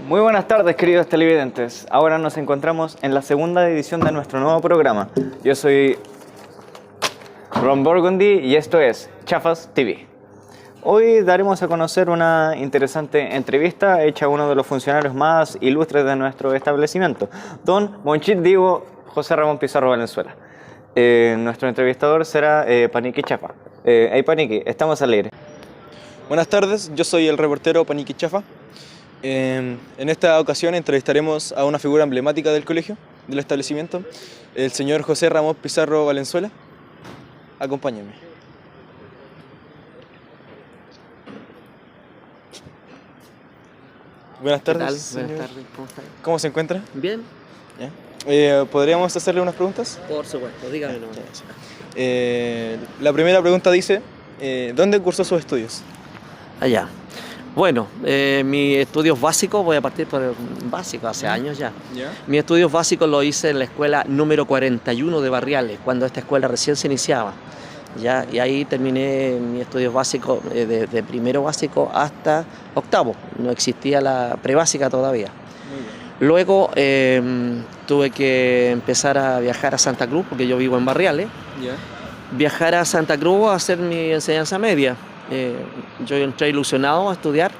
Muy buenas tardes, queridos televidentes. Ahora nos encontramos en la segunda edición de nuestro nuevo programa. Yo soy Ron Burgundy y esto es Chafas TV. Hoy daremos a conocer una interesante entrevista hecha a uno de los funcionarios más ilustres de nuestro establecimiento, don Monchit Diego José Ramón Pizarro Valenzuela. Nuestro entrevistador será Paniqui Chafa. Hey Paniqui, estamos al aire. Buenas tardes, yo soy el reportero Paniqui Chafa. En esta ocasión entrevistaremos a una figura emblemática del colegio, del establecimiento, el señor José Ramón Pizarro Valenzuela. Acompáñenme. Buenas tardes, ¿Qué tal? señor. Buenas tardes, ¿cómo está? ¿Cómo se encuentra? Bien, ¿Ya? ¿Podríamos hacerle unas preguntas? por supuesto, dígame nomás. La primera pregunta dice, ¿dónde cursó sus estudios? Allá. Bueno, mis estudios básicos, voy a partir por el básico, hace años ya. ¿Ya? Mis estudios básicos los hice en la escuela número 41 de Barriales, cuando esta escuela recién se iniciaba. ¿Ya? Y ahí terminé mis estudios básicos, de primero básico hasta octavo. No existía la prebásica todavía. Muy bien. Luego tuve que empezar a viajar a Santa Cruz, porque yo vivo en Barriales. ¿Ya? Viajar a Santa Cruz a hacer mi enseñanza media. Yo entré ilusionado a estudiar,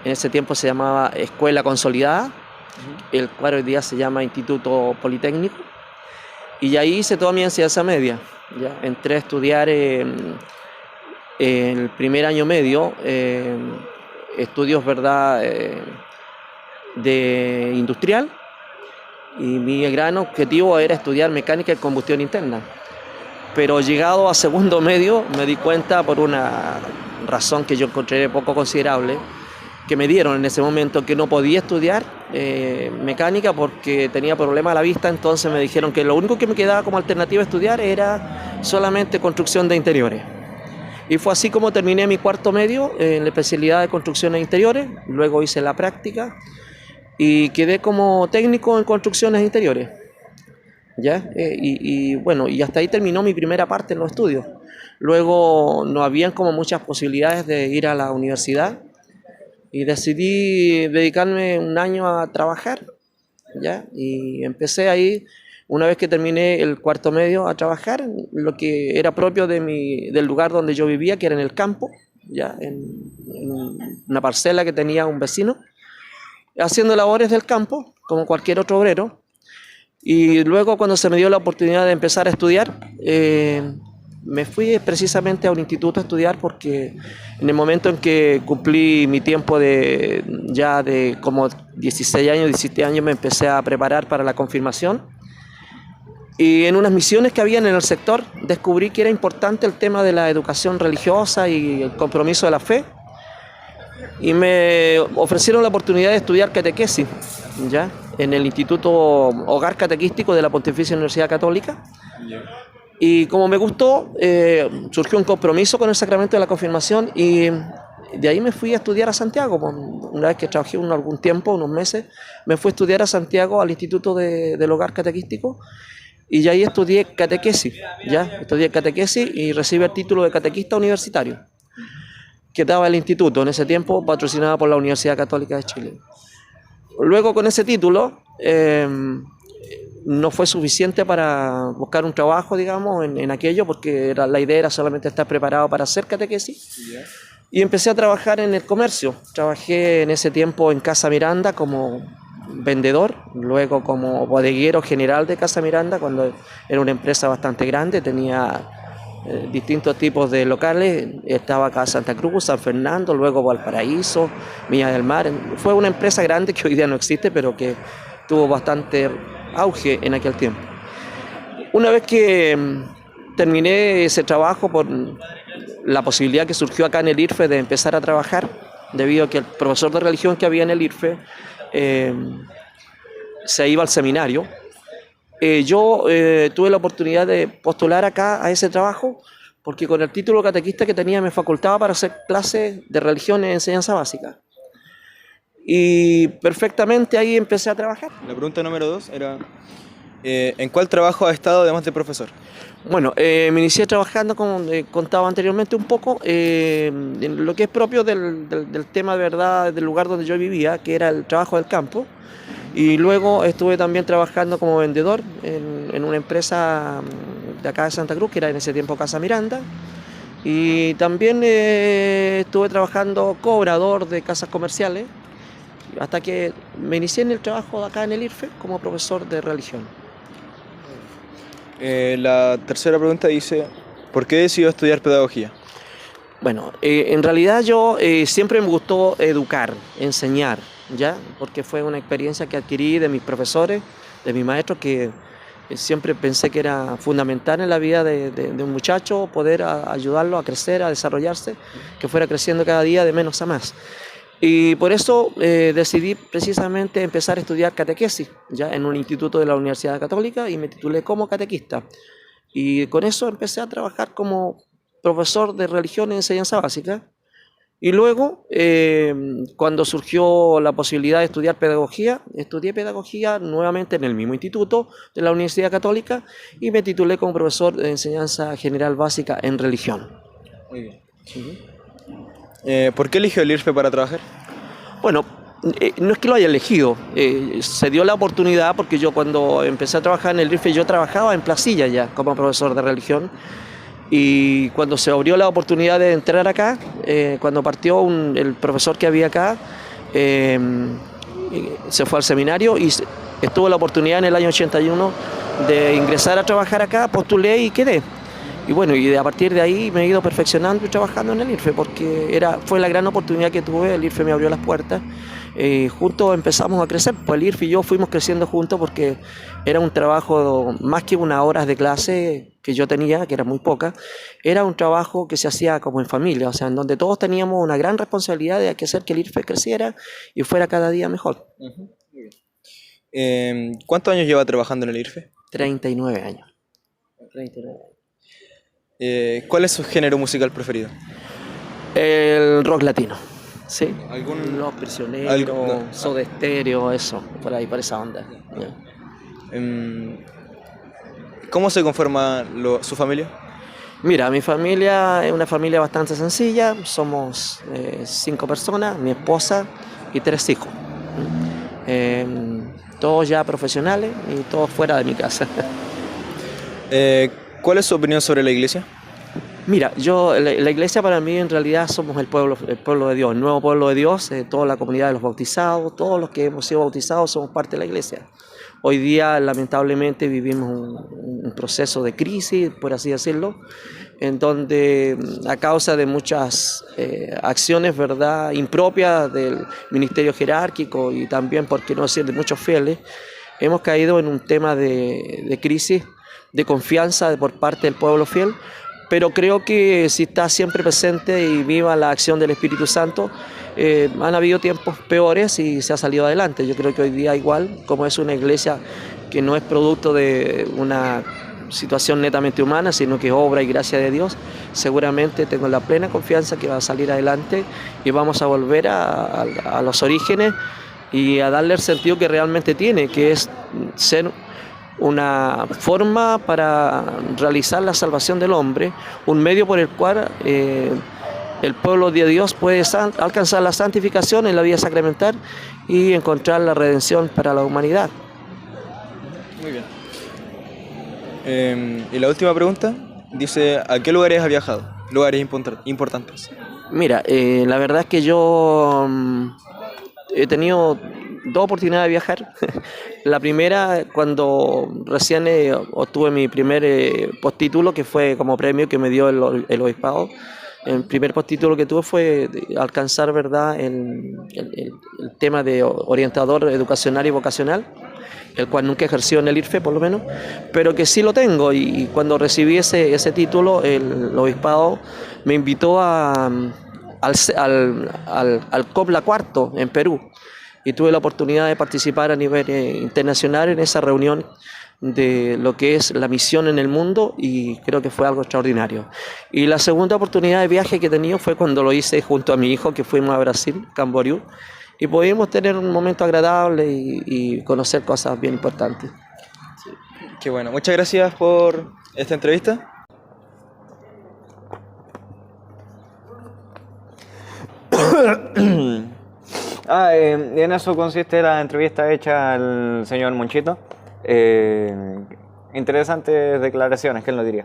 en ese tiempo se llamaba Escuela Consolidada, el cual hoy día se llama Instituto Politécnico, y ahí hice toda mi enseñanza media. Ya entré a estudiar en el primer año medio, estudios, ¿verdad?, de industrial, y mi gran objetivo era estudiar mecánica de combustión interna. Pero llegado a segundo medio me di cuenta, por una razón que yo encontré poco considerable, que me dieron en ese momento, que no podía estudiar mecánica porque tenía problemas a la vista. Entonces me dijeron que lo único que me quedaba como alternativa a estudiar era solamente construcción de interiores. Y fue así como terminé mi cuarto medio en la especialidad de construcción de interiores. Luego hice la práctica y quedé como técnico en construcciones de interiores. ¿Ya? Bueno, y hasta ahí terminó mi primera parte en los estudios. Luego no habían como muchas posibilidades de ir a la universidad y decidí dedicarme un año a trabajar, ¿ya? Y empecé ahí, una vez que terminé el cuarto medio, a trabajar en lo que era propio del lugar donde yo vivía, que era en el campo, ¿ya? En una parcela que tenía un vecino, haciendo labores del campo, como cualquier otro obrero. Y luego, cuando se me dio la oportunidad de empezar a estudiar, me fui precisamente a un instituto a estudiar, porque en el momento en que cumplí mi tiempo ya de como 16 años, 17 años, me empecé a preparar para la confirmación. Y en unas misiones que habían en el sector, descubrí que era importante el tema de la educación religiosa y el compromiso de la fe. Y me ofrecieron la oportunidad de estudiar catequesis, ¿ya?, en el Instituto Hogar Catequístico de la Pontificia Universidad Católica. Y como me gustó, surgió un compromiso con el sacramento de la confirmación, y de ahí me fui a estudiar a Santiago. Una vez que trabajé algún tiempo, unos meses, me fui a estudiar a Santiago, al Instituto del Hogar Catequístico, y ahí estudié catequesis, y recibí el título de catequista universitario que daba el instituto, en ese tiempo patrocinada por la Universidad Católica de Chile. Luego, con ese título, no fue suficiente para buscar un trabajo, digamos, en aquello, porque la idea era solamente estar preparado para hacer catequesis. Y empecé a trabajar en el comercio. Trabajé en ese tiempo en Casa Miranda como vendedor, luego como bodeguero general de Casa Miranda, cuando era una empresa bastante grande, tenía distintos tipos de locales. Estaba acá Santa Cruz, San Fernando, luego Valparaíso, Viña del Mar. Fue una empresa grande que hoy día no existe, pero que tuvo bastante auge en aquel tiempo. Una vez que terminé ese trabajo, por la posibilidad que surgió acá en el IRFE de empezar a trabajar, debido a que el profesor de religión que había en el IRFE se iba al seminario, yo tuve la oportunidad de postular acá a ese trabajo, porque con el título catequista que tenía me facultaba para hacer clases de religión en enseñanza básica. Y perfectamente ahí empecé a trabajar. La pregunta número 2 era, ¿En cuál trabajo has estado además de profesor? Bueno, me inicié trabajando, como contaba anteriormente un poco, en lo que es propio del tema de verdad del lugar donde yo vivía, que era el trabajo del campo. Y luego estuve también trabajando como vendedor en una empresa de acá de Santa Cruz, que era en ese tiempo Casa Miranda. Y también estuve trabajando cobrador de casas comerciales, hasta que me inicié en el trabajo de acá en el IRFE como profesor de religión. La tercera pregunta dice, ¿por qué decidió estudiar pedagogía? Bueno, en realidad yo siempre me gustó educar, enseñar, ¿ya? Porque fue una experiencia que adquirí de mis profesores, de mis maestros, que siempre pensé que era fundamental en la vida de un muchacho poder ayudarlo a crecer, a desarrollarse, que fuera creciendo cada día de menos a más. Y por eso decidí precisamente empezar a estudiar catequesis, ya en un instituto de la Universidad Católica, y me titulé como catequista. Y con eso empecé a trabajar como profesor de religión y enseñanza básica. Y luego, cuando surgió la posibilidad de estudiar pedagogía, estudié pedagogía nuevamente en el mismo instituto de la Universidad Católica y me titulé como profesor de enseñanza general básica en religión. Muy bien. ¿Por qué eligió el IRFE para trabajar? Bueno, no es que lo haya elegido, se dio la oportunidad porque yo cuando empecé a trabajar en el IRFE yo trabajaba en Placilla ya como profesor de religión. Y cuando se abrió la oportunidad de entrar acá, cuando partió el profesor que había acá, se fue al seminario y estuvo la oportunidad en el año 81 de ingresar a trabajar acá, postulé y quedé. Y bueno, y a partir de ahí me he ido perfeccionando y trabajando en el IRFE, porque fue la gran oportunidad que tuve, el IRFE me abrió las puertas. Juntos empezamos a crecer, pues el IRFE y yo fuimos creciendo juntos porque era un trabajo, más que unas horas de clase que yo tenía, que eran muy pocas, era un trabajo que se hacía como en familia, o sea, en donde todos teníamos una gran responsabilidad de hacer que el IRFE creciera y fuera cada día mejor. ¿Cuántos años lleva trabajando en el IRFE? 39 años. 39 años. ¿Cuál es su género musical preferido? El rock latino. Sí, Los Prisioneros, no. Soda Stereo, eso, por ahí, por esa onda. ¿Cómo se conforma su familia? Mira, mi familia es una familia bastante sencilla, somos 5 personas, mi esposa y 3 hijos. Todos ya profesionales y todos fuera de mi casa. ¿Cuál es su opinión sobre la iglesia? Mira, la iglesia para mí en realidad somos el pueblo de Dios, el nuevo pueblo de Dios, toda la comunidad de los bautizados, todos los que hemos sido bautizados somos parte de la iglesia. Hoy día lamentablemente vivimos un proceso de crisis, por así decirlo, en donde a causa de muchas acciones, ¿verdad?, impropias del ministerio jerárquico y también, por qué no decir, de muchos fieles, hemos caído en un tema de crisis, de confianza por parte del pueblo fiel. Pero creo que si está siempre presente y viva la acción del Espíritu Santo, han habido tiempos peores y se ha salido adelante. Yo creo que hoy día igual, como es una iglesia que no es producto de una situación netamente humana, sino que es obra y gracia de Dios, seguramente tengo la plena confianza que va a salir adelante y vamos a volver a los orígenes y a darle el sentido que realmente tiene, que es ser una forma para realizar la salvación del hombre, un medio por el cual el pueblo de Dios puede alcanzar la santificación en la vida sacramental y encontrar la redención para la humanidad. Muy bien. Y la última pregunta dice, ¿a qué lugares has viajado? Lugares importantes. Mira, la verdad es que yo he tenido 2 oportunidades de viajar. La primera, cuando recién obtuve mi primer postítulo, que fue como premio que me dio el obispado. El primer postítulo que tuve fue alcanzar, ¿verdad?, el tema de orientador educacional y vocacional, el cual nunca ejerció en el IRFE por lo menos, pero que sí lo tengo, y cuando recibí ese título, el obispado me invitó al COPLA Cuarto en Perú, y tuve la oportunidad de participar a nivel internacional en esa reunión de lo que es la misión en el mundo, y creo que fue algo extraordinario. Y la segunda oportunidad de viaje que he tenido fue cuando lo hice junto a mi hijo, que fuimos a Brasil, Camboriú, y pudimos tener un momento agradable y conocer cosas bien importantes. Qué bueno. Muchas gracias por esta entrevista. Y en eso consiste la entrevista hecha al señor Monchito. Interesantes declaraciones, ¿quién lo diría?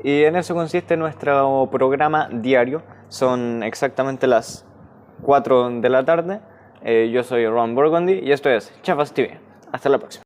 Y en eso consiste nuestro programa diario. Son exactamente las 4 de la tarde. Yo soy Ron Burgundy y esto es Chafas TV. Hasta la próxima.